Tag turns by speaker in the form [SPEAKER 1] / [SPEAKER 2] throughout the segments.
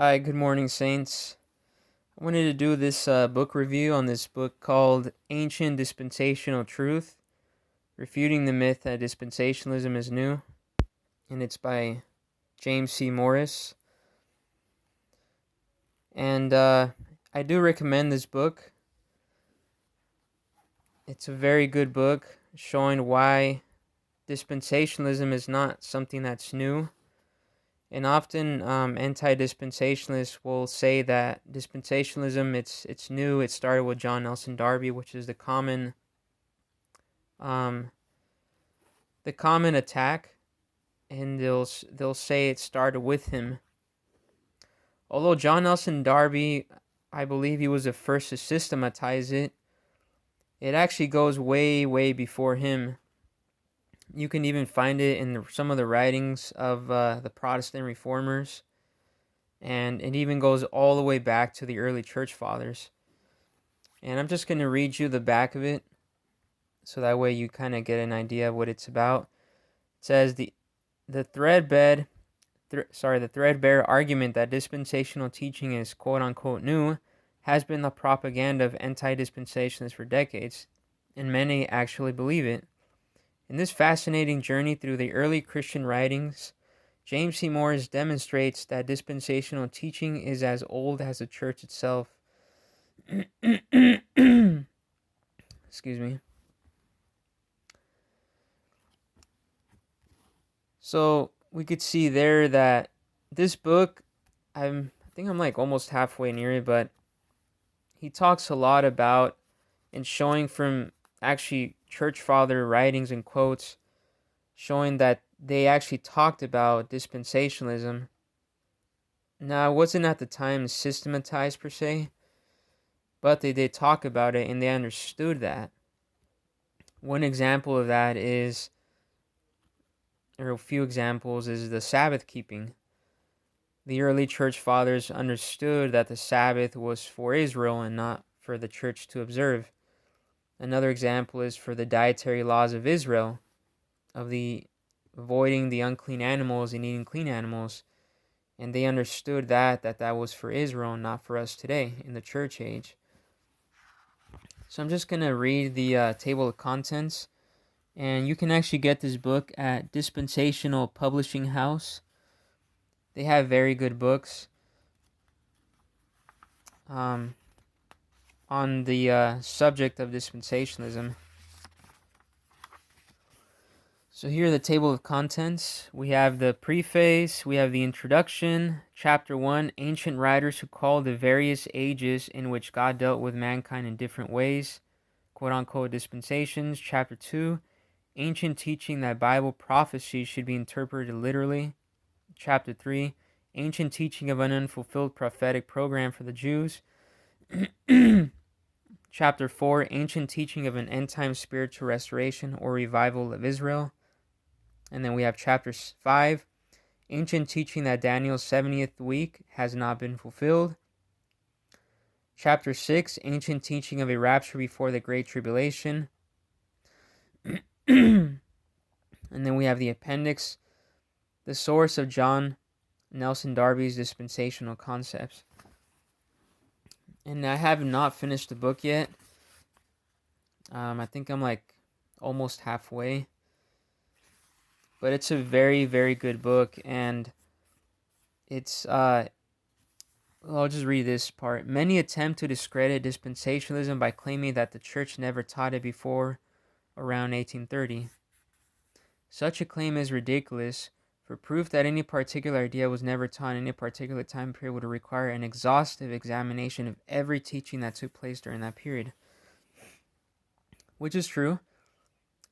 [SPEAKER 1] Hi, good morning, Saints. I wanted to do this book review on this book called Ancient Dispensational Truth, Refuting the Myth that Dispensationalism is New, and it's by James C. Morris. And I do recommend this book. It's a very good book showing why dispensationalism is not something that's new. And often anti-dispensationalists will say that dispensationalism it's new. It started with John Nelson Darby, which is um, the common attack, and they'll say it started with him. Although John Nelson Darby, I believe he was the first to systematize it, it actually goes way before him. You can even find it in some of the writings of the Protestant reformers, and it even goes all the way back to the early church fathers. And I'm just going to read you the back of it, so that way you kind of get an idea of what it's about. It says the threadbare argument that dispensational teaching is quote unquote new has been the propaganda of anti-dispensationalists for decades, and many actually believe it. In this fascinating journey through the early Christian writings, James C. Morris demonstrates that dispensational teaching is as old as the church itself. Excuse me. So we could see there that this book, I think I'm like almost halfway near it, but he talks a lot about and showing from actually church father writings and quotes, showing that they actually talked about dispensationalism. Now, it wasn't at the time systematized per se, but they did talk about it and they understood that. One example of that is, or a few examples, is the Sabbath keeping. The early church fathers understood that the Sabbath was for Israel and not for the church to observe. Another example is for the dietary laws of Israel, of the avoiding the unclean animals and eating clean animals. And they understood that was for Israel, not for us today in the church age. So I'm just going to read the table of contents. And you can actually get this book at Dispensational Publishing House. They have very good books on the subject of dispensationalism. So here are the table of contents. We have the preface, we have the introduction, chapter 1, ancient writers who call the various ages in which God dealt with mankind in different ways, quote-unquote dispensations. Chapter 2, ancient teaching that Bible prophecy should be interpreted literally. Chapter 3, ancient teaching of an unfulfilled prophetic program for the Jews. Chapter 4, ancient teaching of an end-time spiritual restoration or revival of Israel. And then we have chapter 5, ancient teaching that Daniel's 70th week has not been fulfilled. Chapter 6, ancient teaching of a rapture before the Great Tribulation. And then we have the appendix, the source of John Nelson Darby's dispensational concepts. And I have not finished the book yet. I think I'm like almost halfway. But it's a very good book, and it's I'll just read this part. Many attempt to discredit dispensationalism by claiming that the church never taught it before around 1830. Such a claim is ridiculous, for proof that any particular idea was never taught in any particular time period would require an exhaustive examination of every teaching that took place during that period. Which is true.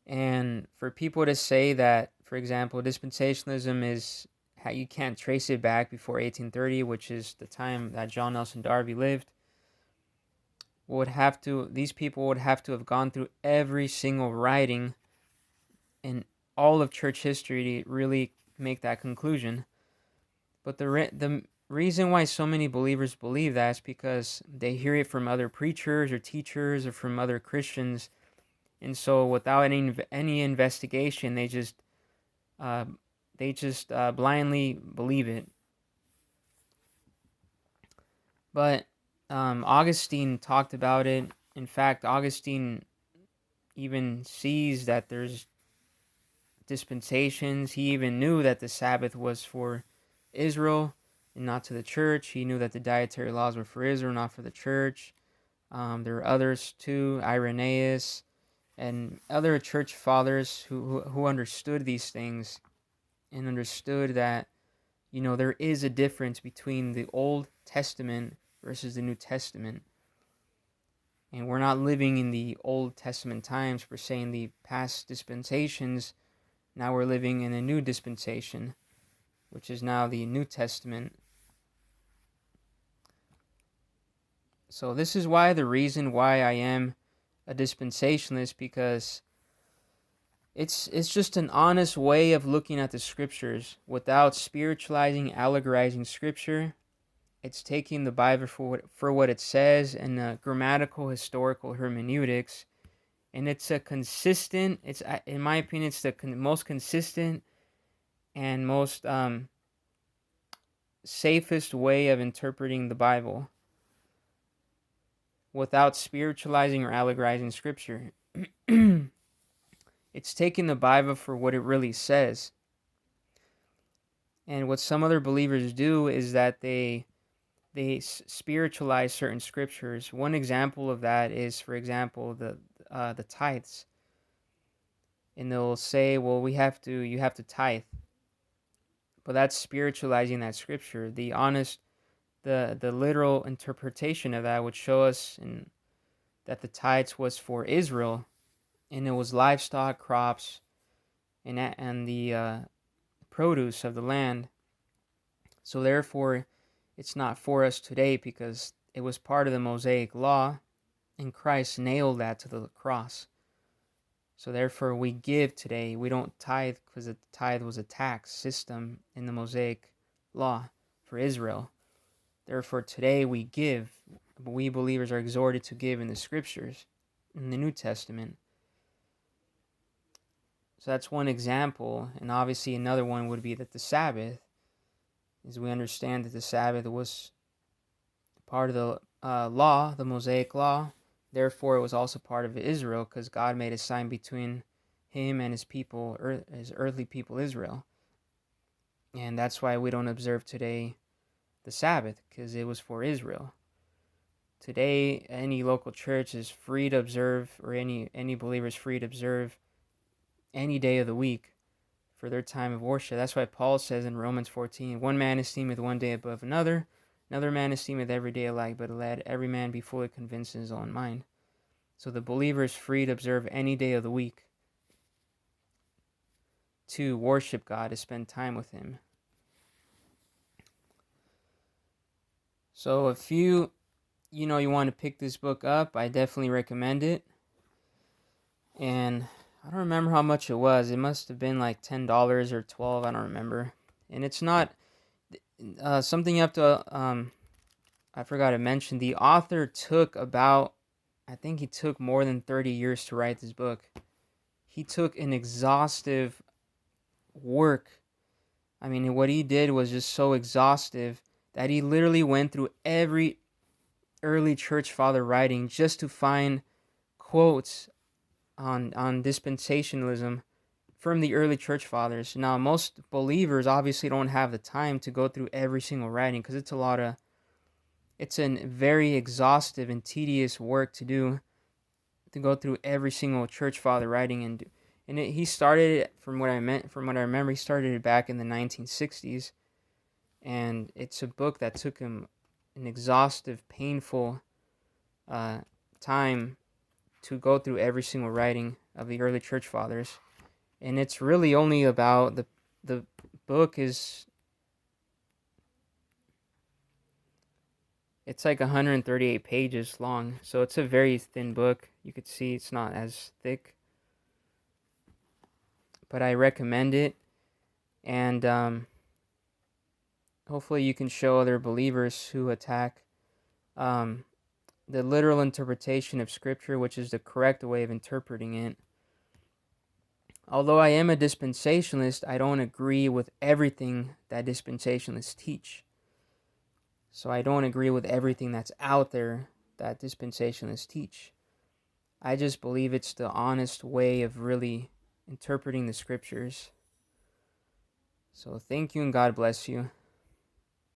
[SPEAKER 1] And for people to say that, for example, dispensationalism is how you can't trace it back before 1830, which is the time that John Nelson Darby lived, these people would have to have gone through every single writing in all of church history to really make that conclusion. But the reason why so many believers believe that is because they hear it from other preachers or teachers or from other Christians. And so, without any investigation, they just blindly believe it. But Augustine talked about it. In fact, Augustine even sees that there's dispensations. He even knew that the Sabbath was for Israel and not to the church. He knew that the dietary laws were for Israel, not for the church. There were others too, Irenaeus and other church fathers who understood these things and understood that, there is a difference between the Old Testament versus the New Testament. And we're not living in the Old Testament times, per se, in the past dispensations. Now we're living in a new dispensation, which is now the New Testament. So this is why the reason why I am a dispensationalist, because it's just an honest way of looking at the scriptures without spiritualizing, allegorizing scripture. It's taking the Bible for what it says in grammatical, historical hermeneutics, and it's a consistent. It's, in my opinion, it's the most consistent and most safest way of interpreting the Bible without spiritualizing or allegorizing scripture. It's taking the Bible for what it really says. And what some other believers do is that they spiritualize certain scriptures. One example of that is, for example, the tithes. And they'll say, well, you have to tithe. But that's spiritualizing that scripture. The literal interpretation of that would show us that the tithes was for Israel, and it was livestock, crops, and the produce of the land. So therefore, it's not for us today because it was part of the Mosaic law, and Christ nailed that to the cross. So therefore, we give today. We don't tithe because the tithe was a tax system in the Mosaic law for Israel. Therefore, today we give. We believers are exhorted to give in the scriptures, in the New Testament. So that's one example. And obviously another one would be that the Sabbath, as we understand that the Sabbath was part of the law, the Mosaic law. Therefore, it was also part of Israel because God made a sign between him and his people, his earthly people, Israel. And that's why we don't observe today the Sabbath, because it was for Israel. Today, any local church is free to observe, or any believer is free to observe any day of the week for their time of worship. That's why Paul says in Romans 14, one man esteemeth one day above another, another man esteemeth every day alike, but let every man be fully convinced in his own mind. So the believer is free to observe any day of the week, to worship God, to spend time with him. So if you want to pick this book up, I definitely recommend it. And I don't remember how much it was. It must have been like $10 or $12. I don't remember. And it's not something you have to. I forgot to mention. The author took I think he took more than 30 years to write this book. He took an exhaustive work. I mean, what he did was just so exhaustive that he literally went through every early church father writing just to find quotes on dispensationalism from the early church fathers. Now, most believers obviously don't have the time to go through every single writing because it's a very exhaustive and tedious work to do, to go through every single church father writing. He started it, from what I remember, he started it back in the 1960s, and it's a book that took him an exhaustive, painful time to go through every single writing of the early church fathers. And it's really only about the book is, it's like 138 pages long, so it's a very thin book. You could see it's not as thick, but I recommend it. And hopefully you can show other believers who attack the literal interpretation of scripture, which is the correct way of interpreting it. Although I am a dispensationalist, I don't agree with everything that dispensationalists teach. So I don't agree with everything that's out there that dispensationalists teach. I just believe it's the honest way of really interpreting the scriptures. So thank you and God bless you.